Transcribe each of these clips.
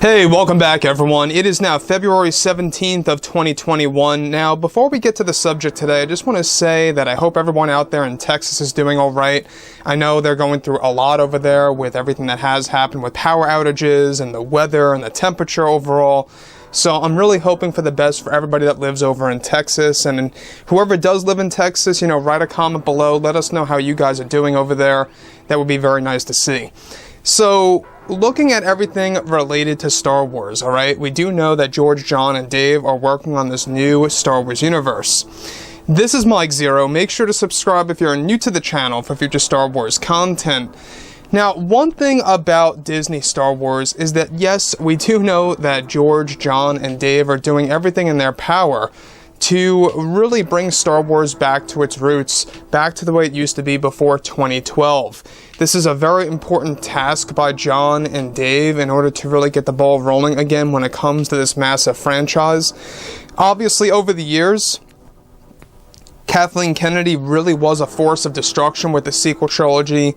Hey, welcome back everyone. It is now February 17th of 2021. Now, before we get to the subject today, I just want to say that I hope everyone out there in Texas is doing all right. I know they're going through a lot over there with everything that has happened with power outages and the weather and the temperature overall. So I'm really hoping for the best for everybody that lives over in Texas, and whoever does live in Texas, write a comment below. Let us know how you guys are doing over there. That would be very nice to see. So, looking at everything related to Star Wars, alright, we do know that George, Jon, and Dave are working on this new Star Wars universe. This is Mike Zero. Make sure to subscribe if you're new to the channel for future Star Wars content. Now, one thing about Disney Star Wars is that, yes, we do know that George, Jon, and Dave are doing everything in their power to really bring Star Wars back to its roots, back to the way it used to be before 2012. This is a very important task by Jon and Dave in order to really get the ball rolling again when it comes to this massive franchise. Obviously, over the years, Kathleen Kennedy really was a force of destruction with the sequel trilogy,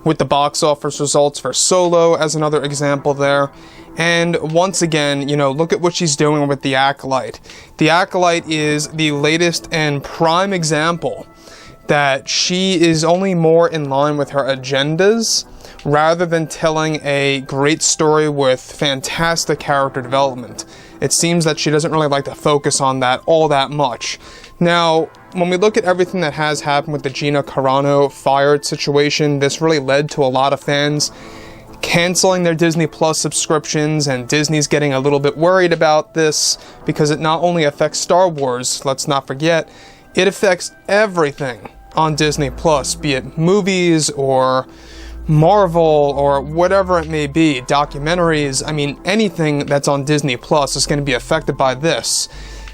with the box office results for Solo as another example there. And once again, look at what she's doing with The Acolyte. The Acolyte is the latest and prime example that she is only more in line with her agendas rather than telling a great story with fantastic character development. It seems that she doesn't really like to focus on that all that much. Now, when we look at everything that has happened with the Gina Carano fired situation, this really led to a lot of fans canceling their Disney Plus subscriptions, and Disney's getting a little bit worried about this because it not only affects Star Wars, let's not forget, it affects everything on Disney Plus, be it movies or Marvel or whatever it may be, documentaries. I mean, anything that's on Disney Plus is going to be affected by this.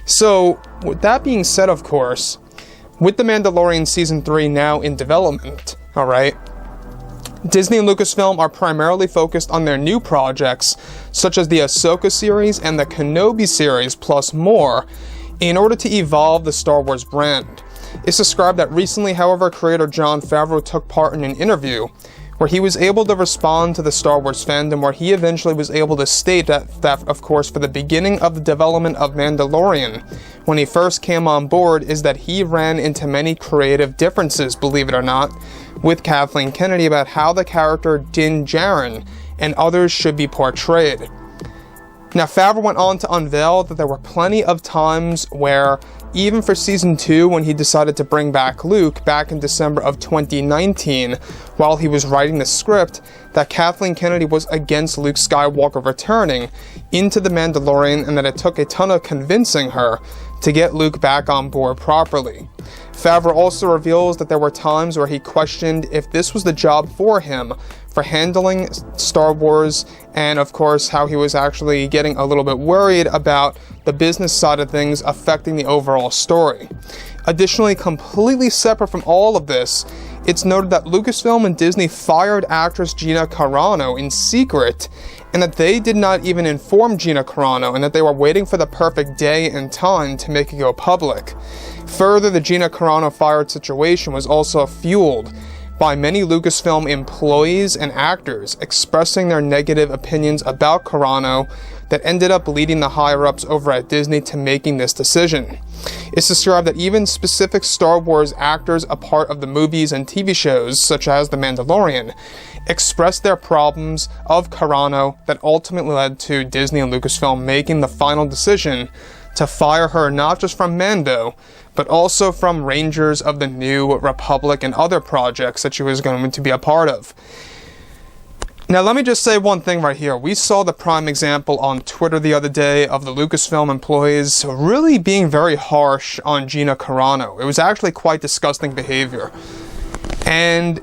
So, with that being said, of course, with The Mandalorian Season 3 now in development, alright, Disney and Lucasfilm are primarily focused on their new projects, such as the Ahsoka series and the Kenobi series, plus more, in order to evolve the Star Wars brand. It's described that recently, however, creator Jon Favreau took part in an interview where he was able to respond to the Star Wars fandom, where he eventually was able to state that, of course, for the beginning of the development of Mandalorian, when he first came on board, is that he ran into many creative differences, believe it or not, with Kathleen Kennedy about how the character Din Djarin and others should be portrayed. Now, Favreau went on to unveil that there were plenty of times where, even for Season 2, when he decided to bring back Luke back in December of 2019, while he was writing the script, that Kathleen Kennedy was against Luke Skywalker returning into The Mandalorian, and that it took a ton of convincing her to get Luke back on board properly. Favreau also reveals that there were times where he questioned if this was the job for him for handling Star Wars, and of course how he was actually getting a little bit worried about the business side of things affecting the overall story. Additionally, completely separate from all of this, it's noted that Lucasfilm and Disney fired actress Gina Carano in secret, and that they did not even inform Gina Carano, and that they were waiting for the perfect day and time to make it go public. Further, the Gina Carano fired situation was also fueled by many Lucasfilm employees and actors expressing their negative opinions about Carano that ended up leading the higher-ups over at Disney to making this decision. It's described that even specific Star Wars actors a part of the movies and TV shows, such as The Mandalorian, expressed their problems of Carano that ultimately led to Disney and Lucasfilm making the final decision to fire her not just from Mando, but also from Rangers of the New Republic and other projects that she was going to be a part of. Now, let me just say one thing right here. We saw the prime example on Twitter the other day of the Lucasfilm employees really being very harsh on Gina Carano. It was actually quite disgusting behavior. And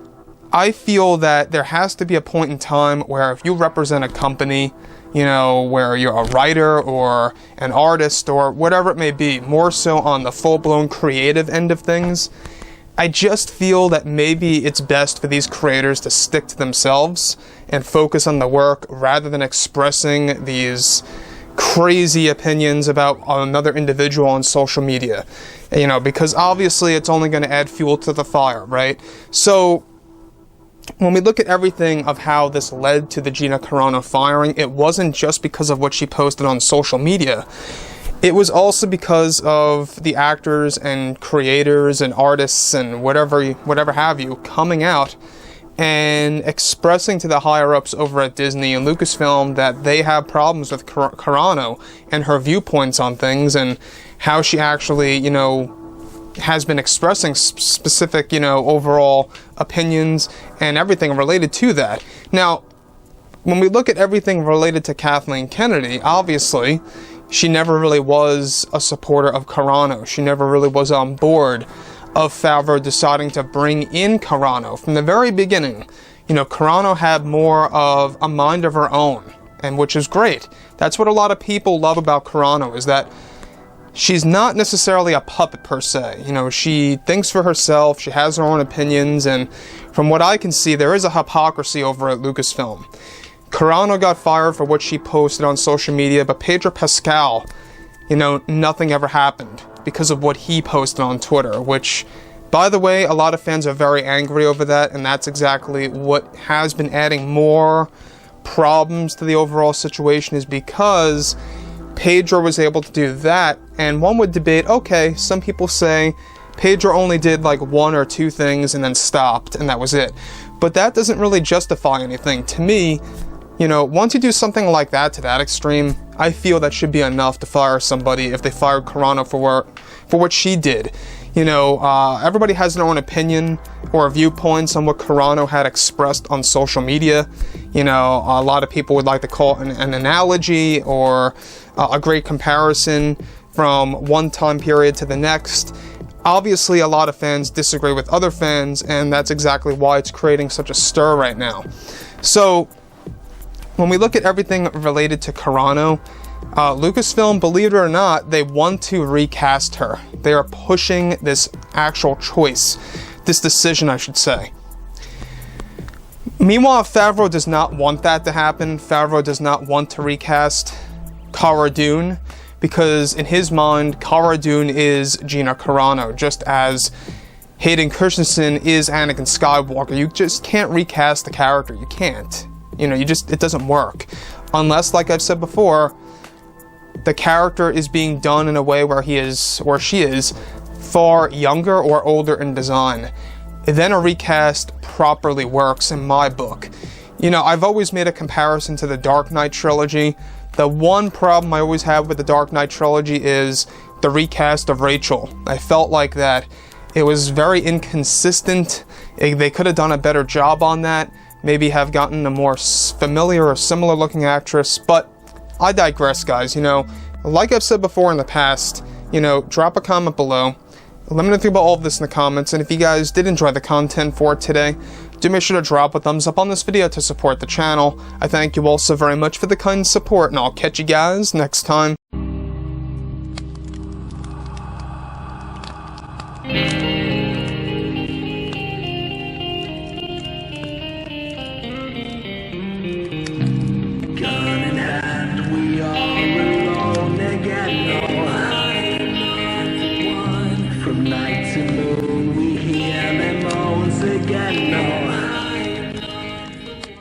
I feel that there has to be a point in time where if you represent a company, where you're a writer or an artist or whatever it may be, more so on the full-blown creative end of things, I just feel that maybe it's best for these creators to stick to themselves and focus on the work rather than expressing these crazy opinions about another individual on social media, because obviously it's only going to add fuel to the fire, right? So when we look at everything of how this led to the Gina Carano firing, it wasn't just because of what she posted on social media. It was also because of the actors and creators and artists and whatever have you coming out and expressing to the higher-ups over at Disney and Lucasfilm that they have problems with Carano and her viewpoints on things and how she actually, you know, has been expressing specific, you know, overall opinions and everything related to that. Now, when we look at everything related to Kathleen Kennedy, obviously, she never really was a supporter of Carano. She never really was on board of Favreau deciding to bring in Carano. From the very beginning, you know, Carano had more of a mind of her own, and which is great. That's what a lot of people love about Carano, is that she's not necessarily a puppet per se. You know, she thinks for herself, she has her own opinions, and from what I can see, there is a hypocrisy over at Lucasfilm. Carano got fired for what she posted on social media, but PEDRO PASCAL, you know, nothing ever happened because of what he posted on Twitter, which, by the way, a lot of fans are very angry over that, and that's exactly what has been adding more problems to the overall situation, is because PEDRO was able to do that. And one would debate, okay, some people say PEDRO only did like 1 or 2 things and then stopped, and that was it. But that doesn't really justify anything. To me, you know, once you do something like that to that extreme, I feel that should be enough to fire somebody if they fired Carano for what she did. You know, everybody has their own opinion or viewpoints on what Carano had expressed on social media. You know, a lot of people would like to call it an analogy or a great comparison from one time period to the next. Obviously, a lot of fans disagree with other fans, and that's exactly why it's creating such a stir right now. So, when we look at everything related to Carano, Lucasfilm, believe it or not, they want to recast her. They are pushing this actual choice, this decision, I should say. Meanwhile, Favreau does not want that to happen. Favreau does not want to recast Cara Dune, because in his mind, Cara Dune is Gina Carano, just as Hayden Christensen is Anakin Skywalker. You just can't recast the character. You can't. You know, it doesn't work. Unless, like I've said before, the character is being done in a way where he is, or she is, far younger or older in design. Then a recast properly works in my book. You know, I've always made a comparison to the Dark Knight trilogy. The one problem I always have with the Dark Knight trilogy is the recast of Rachel. I felt like that it was very inconsistent. They could have done a better job on that. Maybe have gotten a more familiar or similar looking actress, but I digress, guys. You know, like I've said before in the past, you know, drop a comment below. Let me know what you think about all of this in the comments, and if you guys did enjoy the content for today, do make sure to drop a thumbs up on this video to support the channel. I thank you all so very much for the kind support, and I'll catch you guys next time.